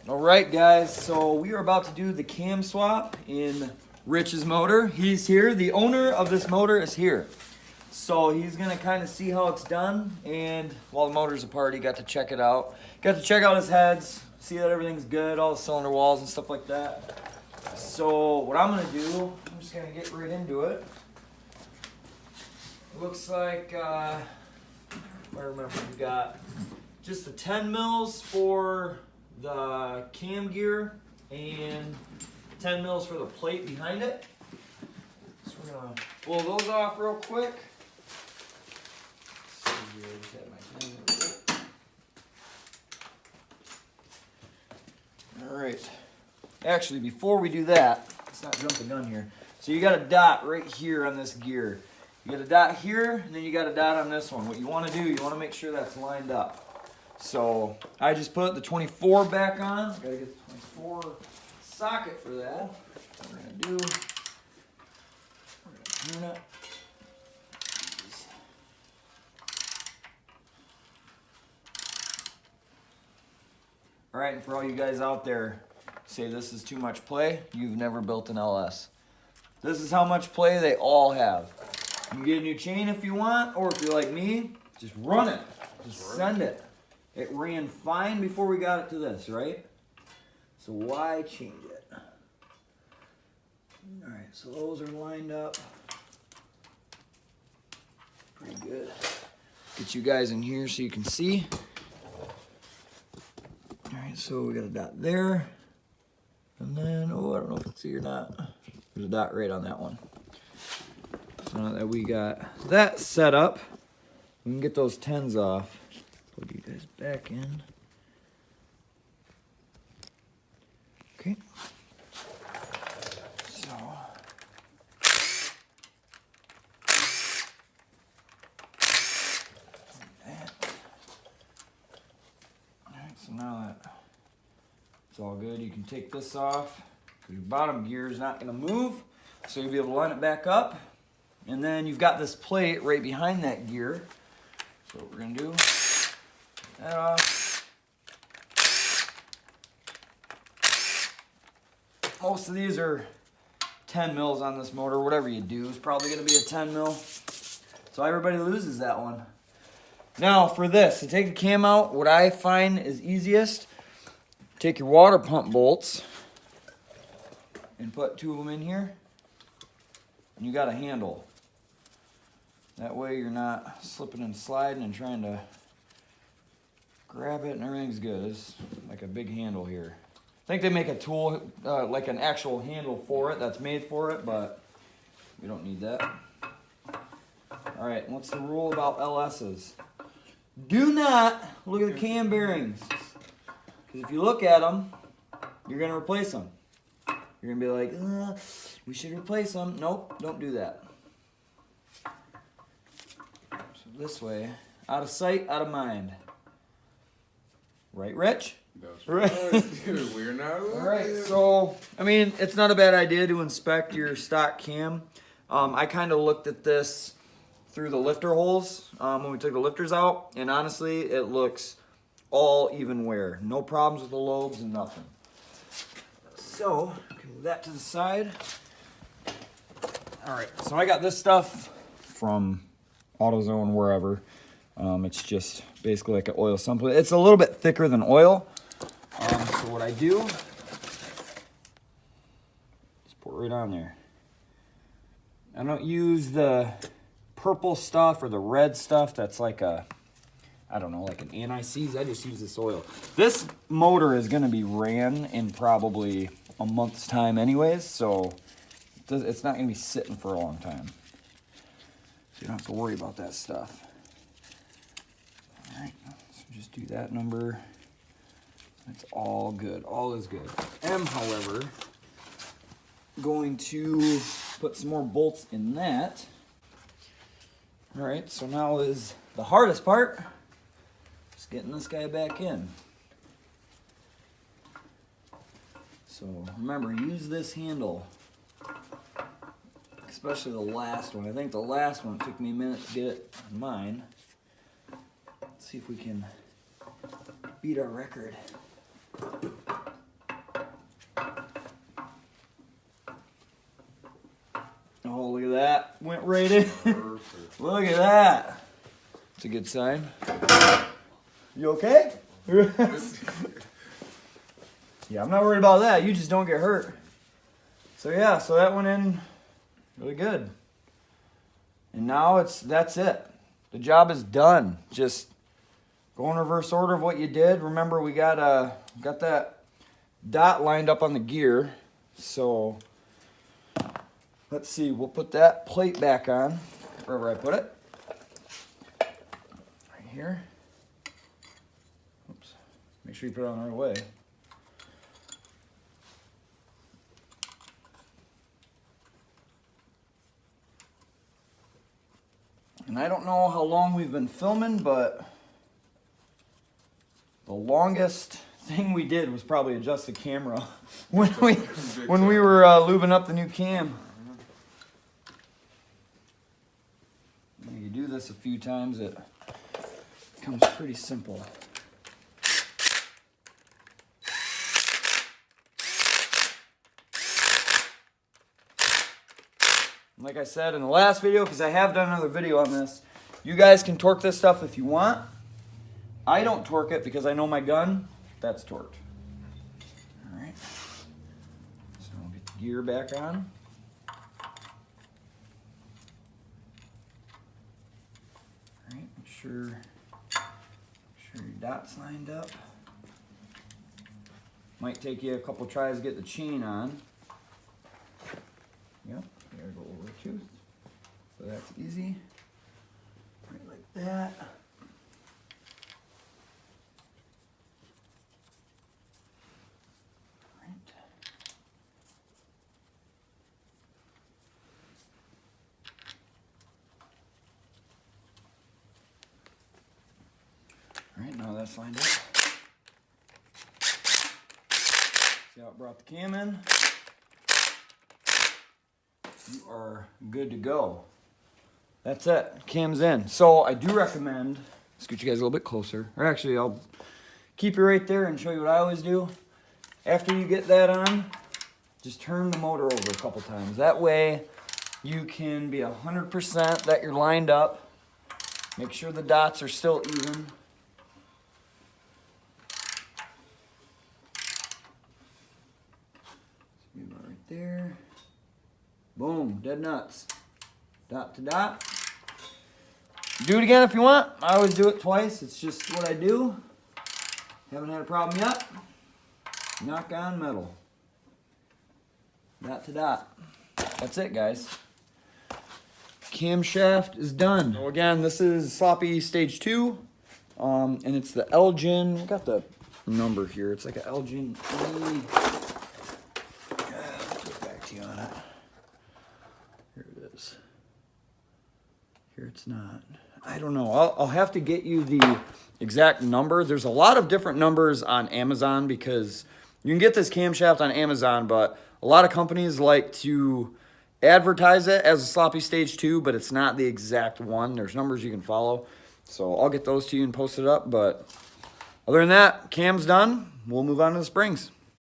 All right, guys, so we are about to do the cam swap in Rich's motor. He's here. The owner of this motor is here. So he's going to kind of see how it's done, and while the motor's apart, he got to check it out. Got to check out his heads, see that everything's good, all the cylinder walls and stuff like that. So what I'm going to do, I'm just going to get right into it. It looks like, I remember we got just the 10 mils for the cam gear and 10 mils for the plate behind it. So we're gonna pull those off real quick. Let's see here, just have my pen. All right. Actually, before we do that, let's not jump the gun here. So you got a dot right here on this gear. You got a dot here, and then you got a dot on this one. What you want to do, you want to make sure that's lined up. So I just put the 24 back on. Got to get the 24 socket for that. What we're going to do, we're going to turn it. All right, and for all you guys out there say this is too much play, you've never built an LS. This is how much play they all have. You can get a new chain if you want, or if you're like me, just run it. Just send it. It ran fine before we got it to this, right? So why change it? All right, so those are lined up. Pretty good. Get you guys in here so you can see. All right, so we got a dot there. And then, oh, I don't know if it's see or not. There's a dot right on that one. So now that we got that set up, we can get those 10s off. Plug you guys back in. Okay. So. That. Alright, so now that it's all good, you can take this off. Your bottom gear is not going to move, so you'll be able to line it back up. And then you've got this plate right behind that gear. So what we're going to do, that off. Most of these are 10 mils on this motor. Whatever you do is probably going to be a 10 mil. So everybody loses that one. Now for this, to take the cam out, what I find is easiest, take your water pump bolts and put 2 of them in here. And you got a handle. That way you're not slipping and sliding and trying to grab it and everything's good. It's like a big handle here. I think they make a tool, like an actual handle for it that's made for it, but we don't need that. All right, what's the rule about LSs? Do not look at the cam bearings. Because if you look at them, you're going to replace them. You're going to be like, we should replace them. Nope, don't do that. So this way, out of sight, out of mind. Right, Rich? That's right. Dude, we're not. All right, so, I mean, it's not a bad idea to inspect your stock cam. I kind of looked at this through the lifter holes when we took the lifters out, and honestly, it looks all even wear. No problems with the lobes and nothing. So, move that to the side. All right, so I got this stuff from AutoZone, wherever. It's just basically like an oil sump. It's a little bit thicker than oil. So what I do, just pour it right on there. I don't use the purple stuff or the red stuff that's like a, I don't know, like an anti-seize. I just use this oil. This motor is going to be ran in probably a month's time anyways, so it's not going to be sitting for a long time. So you don't have to worry about that stuff. All right, so just do that number. It's all good. All is good. I'm, however, going to put some more bolts in that. All right, so now is the hardest part. Just getting this guy back in. So remember, use this handle, especially the last one. I think the last one took me a minute to get it on mine. Let's see if we can beat our record. right in. Perfect. Look at that. It's a good sign. You okay? Yeah, I'm not worried about that. You just don't get hurt. So yeah, so that went in really good. And now that's it. The job is done. Just go in reverse order of what you did. Remember, we got that dot lined up on the gear. So let's see, we'll put that plate back on, wherever I put it. Right here. Oops. Make sure you put it on the right way. And I don't know how long we've been filming, but the longest thing we did was probably adjust the camera when we were lubing up the new cam. When you do this a few times, it becomes pretty simple. Like I said in the last video, because I have done another video on this, you guys can torque this stuff if you want. I don't torque it because I know my gun, that's torqued. Alright. So we'll get the gear back on. Alright, make sure your dot's lined up. Might take you a couple tries to get the chain on. Yep. There, go over a tooth. So that's easy. Right like that. Right. Alright, now that's lined up. See how it brought the cam in? You are good to go. That's it. Cam's in. So I do recommend, scoot you guys a little bit closer. Or actually, I'll keep you right there and show you what I always do. After you get that on, just turn the motor over a couple times. That way, you can be 100% that you're lined up. Make sure the dots are still even. Right there. Boom, dead nuts. Dot to dot. Do it again if you want. I always do it twice. It's just what I do. Haven't had a problem yet. Knock on metal. Dot to dot. That's it, guys. Camshaft is done. So again, this is sloppy stage 2. And it's the Elgin. I got the number here. It's like an Elgin E. Get back to you on it. Here it is. Here it's not. I don't know. I'll have to get you the exact number. There's a lot of different numbers on Amazon because you can get this camshaft on Amazon, but a lot of companies like to advertise it as a sloppy stage 2, but it's not the exact one. There's numbers you can follow. So I'll get those to you and post it up. But other than that, cam's done. We'll move on to the springs.